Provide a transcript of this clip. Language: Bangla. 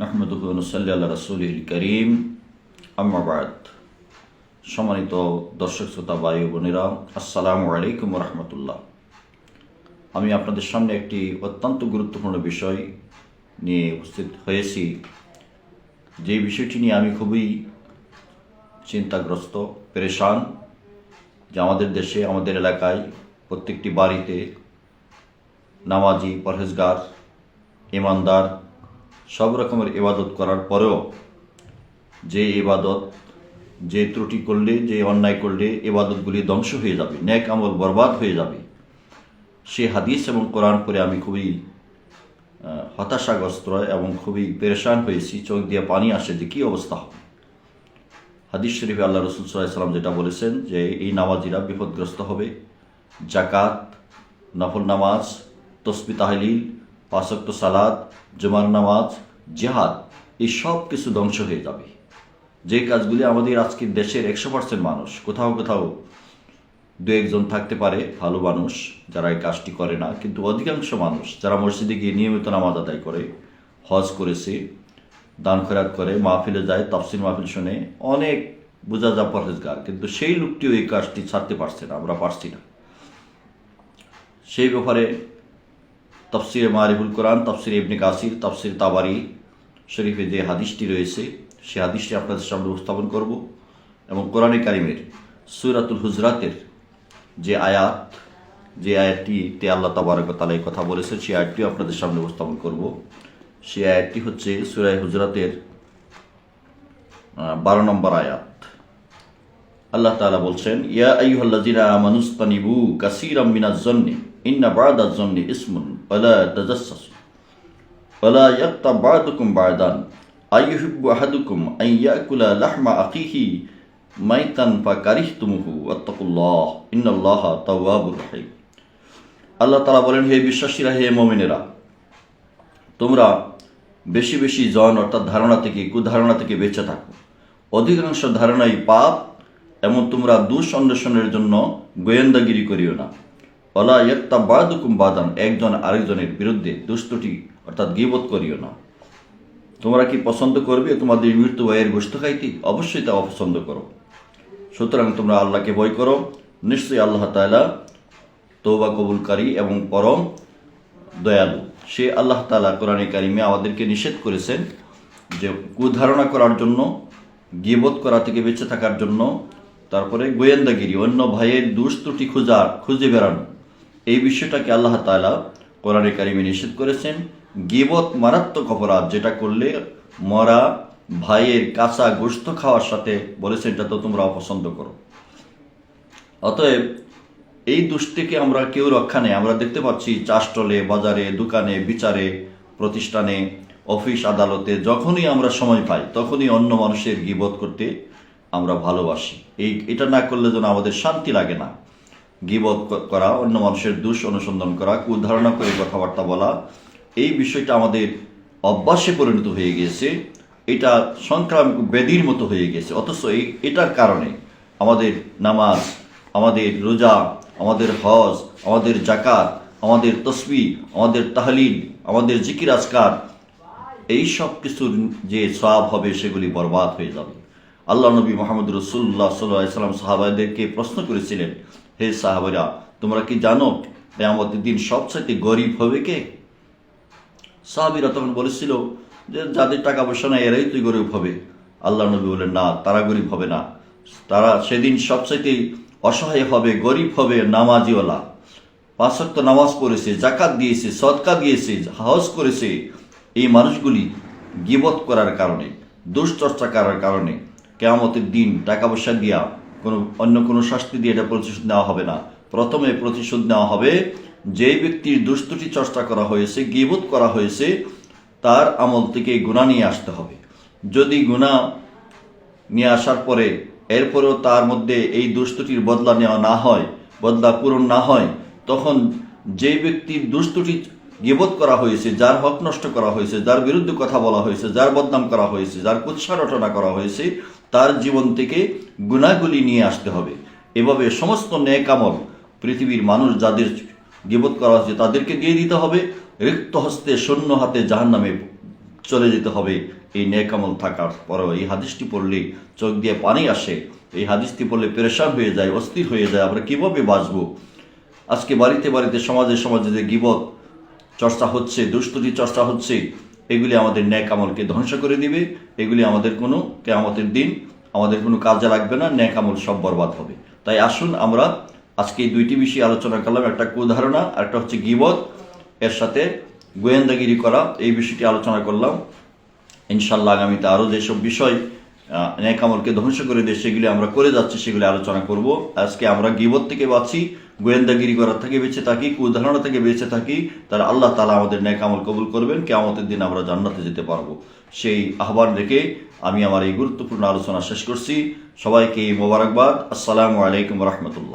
নাহমাদুহু ওয়া নুসাল্লি আলা রাসূলিল কারীম, আম্মা বা'দ। সম্মানিত দর্শক শ্রোতা ভাই ও বোনেরা, আসসালামু আলাইকুম ওয়া রাহমাতুল্লাহ। আমি আপনাদের সামনে একটি অত্যন্ত গুরুত্বপূর্ণ বিষয় নিয়ে উপস্থিত হয়েছি। যে বিষয়টি নিয়ে আমি খুবই চিন্তাগ্রস্ত, পেরেশান যে আমাদের দেশে, আমাদের এলাকায় প্রত্যেকটি বাড়িতে নামাজি, পরহেজগার, ইমানদার সব রকমের ইবাদত করার পরেও যে ইবাদত, যে ত্রুটি করলে, যে অন্যায় করলে ইবাদতগুলি ধ্বংস হয়ে যাবে, নেক আমল বরবাদ হয়ে যাবে, সে হাদিস এবং কোরআন পড়ে আমি খুবই হতাশাগ্রস্ত এবং খুবই পেরেশান হয়েছি। চোখ দিয়ে পানি আসে যে কী অবস্থা হবে। হাদিস শরীফে আল্লাহ রাসূল সাল্লাল্লাহু আলাইহি ওয়াসাল্লাম যেটা বলেছেন যে এই নামাজিরা বিপদগ্রস্ত হবে। জাকাত, নফল নামাজ, তসবিহ তাহলিল, 5 ওয়াক্ত সালাত, জুমার নামাজ, জিহাদ, এই সব কিছু ধ্বংস হয়ে যাবে। যে কাজগুলি আমাদের আজকের দেশের 100% মানুষ, কোথাও কোথাও দু একজন থাকতে পারে ভালো মানুষ যারা এই কাজটি করে না, কিন্তু অধিকাংশ মানুষ যারা মসজিদে গিয়ে নিয়মিত নামাজ আদায় করে, হজ করেছে, দান খয়রাত করে, মাহফিলে যায়, তাফসির মাহফিল শুনে, অনেক বোঝা যা পরহেজগার, কিন্তু সেই লোকটিও এই কাজটি ছাড়তে পারছে না, আমরা পারছি না। সেই ব্যাপারে তাফসিরে মারিফুল কোরআন, তাফসিরে ইবনে কাসির, তাফসির তাবারি শরীফে যে হাদিসটি রয়েছে সেই হাদিসটি আপনাদের সামনে উপস্থাপন করব, এবং কোরআনে কারিমের সূরাতুল হুজরাতের যে আয়াতটিতে আল্লাহ তাবারক ওয়া তাআলা এই কথা বলেছেন, সেই আয়াতটিও আপনাদের সামনে উপস্থাপন করব। সেই আয়াতটি হচ্ছে সূরা হুজরাতের 12 নম্বর আয়াত। আল্লাহ তাআলা বলছেন, ইয়া আইয়ুহাল্লাযীনা আমানুস্তানিবু কাসীরাম মিনাজ-যন্নি ইন্না বা'দাজ-যন্নি ইসমুন ওয়ালা তাজাসসাসু ওয়ালা ইয়াগতাব বা'দুকুম বা'দান আইয়ুহিব্বু আহাদুকুম আন ইয়াকুলা লাহমা আখিহি মাইতান ফাকারিহতুমুহু ওয়াত্তাকুল্লাহ ইন্নাল্লাহা তাওয়াবুর রাহিম। আল্লাহ তাআলা বলেন, হে বিশ্বাসীরা, হে মুমিনেরা, তোমরা বেশি বেশি জন অর্থাৎ ধারণা থেকে, কুধারণা থেকে বেঁচে থাকো। অধিকাংশ ধারণাই পাপ, এবং তোমরা দোষ অন্বেষণের জন্য গোয়েন্দাগিরি করিও না। ওয়ালা ইয়াগতাব বা'দুকুম বা'দান, একজন আরেকজনের বিরুদ্ধে দুষ্টুটি অর্থাৎ গীবত করিও না। তোমরা কি পছন্দ করবে তোমাদের মৃত্যু ভাইয়ের গোশত খাইতে? অবশ্যই তা অপছন্দ করো। সুতরাং তোমরা আল্লাহকে ভয় করো, নিশ্চয়ই আল্লাহ তাআলা তওবা কবুলকারী এবং পরম দয়ালু। সে আল্লাহ তাআলা কোরআনে কারিমে আমাদেরকে নিষেধ করেছেন যে কুধারণা করার জন্য, গীবত করা থেকে বেঁচে থাকার জন্য, তারপরে গোয়েন্দাগিরি, অন্য ভাইয়ের দোষ ত্রুটি খুঁজে বেড়ানো, এই বিষয়টাকে আল্লাহ তাআলা কোরআনে কারিমে নিষেধ করেছেন। গীবত মারাত্মক অপরাধ, যেটা করলে মরা ভাইয়ের কাঁচা গোশত খাওয়ার সাথে বলেছেন এটা তো তোমরা অপছন্দ করো। অতএব এই দুষ্টিকে আমরা কেউ রক্ষা নেই। আমরা দেখতে পাচ্ছি চাষটলে, বাজারে, দোকানে, বিচারে, প্রতিষ্ঠানে, অফিস আদালতে যখনই আমরা সময় পাই তখনই অন্য মানুষের গীবত করতে আমরা ভালোবাসি। এটা না করলে যেন আমাদের শান্তি লাগে না। গীবত করা, অন্য মানুষের দোষ অনুসন্ধান করা, কুধারণা করে কথাবার্তা বলা, এই বিষয়টা আমাদের অভ্যাসে পরিণত হয়ে গিয়েছে। এটা সংক্রামক ব্যাধির মতো হয়ে গেছে। অথচ এটার কারণে আমাদের নামাজ, আমাদের রোজা, আমাদের হজ, আমাদের জাকাত, আমাদের তসবিহ, আমাদের তাহলিল, আমাদের জিকির আজকার, এই সব কিছুর যে সওয়াব হবে সেগুলি বরবাদ হয়ে যাবে। আল্লাহ নবী মুহাম্মদ রাসূলুল্লাহ সাল্লাল্লাহু আলাইহি ওয়াসাল্লাম সাহাবাদেরকে প্রশ্ন করেছিলেন, হে সাহাবারা, তোমরা কি জানো কিয়ামতের দিন সবচাইতে গরিব হবে কে? সাহাবীরা তখন বলেছিল যে যাদের টাকা পয়সা নাই এরাই তুই গরিব হবে। আল্লাহ নবী বলেন, না, তারা গরিব হবে না। তারা সেদিন সবচাইতে অসহায় হবে, গরিব হবে নামাজিওয়ালা, 5 ওয়াক্ত নামাজ পড়েছে, জাকাত দিয়েছে, সদকা দিয়েছে, হজ করেছে, এই মানুষগুলি গীবত করার কারণে, দুশ্চর্চা করার কারণে কিয়ামতের দিন টাকা পয়সা দিয়া অন্য কোনো শাস্তি দিয়ে এটা প্রতিশোধ নেওয়া হবে না। প্রথমে প্রতিশোধ নেওয়া হবে যে ব্যক্তির দুষ্টুটি চর্চা করা হয়েছে, গীবত করা হয়েছে, তার আমল থেকে গুনাহ নিয়ে আসতে হবে। যদি গুনাহ নিয়ে আসার পরে এরপরেও তার মধ্যে এই দুষ্টুটির বদলা নেওয়া না হয়, বদলা পূরণ না হয়, তখন যে ব্যক্তির দুষ্টুটি গীবত করা হয়েছে, যার হক নষ্ট করা হয়েছে, যার বিরুদ্ধে কথা বলা হয়েছে, যার বদনাম করা হয়েছে, যার কুৎসা রটনা করা হয়েছে, তার জীবন থেকে গুনাহগুলি নিয়ে আসতে হবে। এভাবে সমস্ত নেক আমল পৃথিবীর মানুষ যাদের গীবত করা হয়েছে তাদেরকে দিয়ে দিতে হবে। রিক্ত হস্তে, শূন্য হাতে জাহান্নামে চলে যেতে হবে এই নেক আমল থাকার পরেও। এই হাদিসটি পড়লে চোখ দিয়ে পানি আসে, এই হাদিসটি পড়লে পেরেশান হয়ে যায়, অস্থির হয়ে যায়, আমরা কিভাবে বাঁচবো। আজকে বাড়িতে বাড়িতে সমাজে সমাজে যে গীবত চর্চা হচ্ছে, দুষ্টুটি চর্চা হচ্ছে, এগুলি আমাদের নেক আমলকে ধ্বংস করে দিবে। এগুলি আমাদের কোনো কিয়ামতের দিন আমাদের কোনো কাজে লাগবে না, নেক আমল সব বরবাদ হবে। তাই আসুন আমরা আজকে এই দুইটি বিষয় আলোচনা করলাম, একটা কুধারণা আর একটা হচ্ছে গীবত, এর সাথে গোয়েন্দাগিরি করা, এই বিষয়টি আলোচনা করলাম। ইনশাল্লাহ আগামীতে আরও যেসব বিষয় নেক আমলকে ধ্বংস করে দিয়ে সেগুলি আমরা করে যাচ্ছি সেগুলি আলোচনা করব। আজকে আমরা গীবত থেকে বাঁচি, গোয়েন্দাগিরি করার থেকে বেঁচে থাকি, কুধারণা থেকে বেঁচে থাকি, তাহলে আল্লাহ তাআলা আমাদের নেক আমল কবুল করবেন, কিয়ামতের দিন আমরা জান্নাতে যেতে পারবো। সেই আহ্বান রেখে আমি আমার এই গুরুত্বপূর্ণ আলোচনা শেষ করছি। সবাইকে মোবারকবাদ। আসসালামু আলাইকুম রহমতুল্লাহ।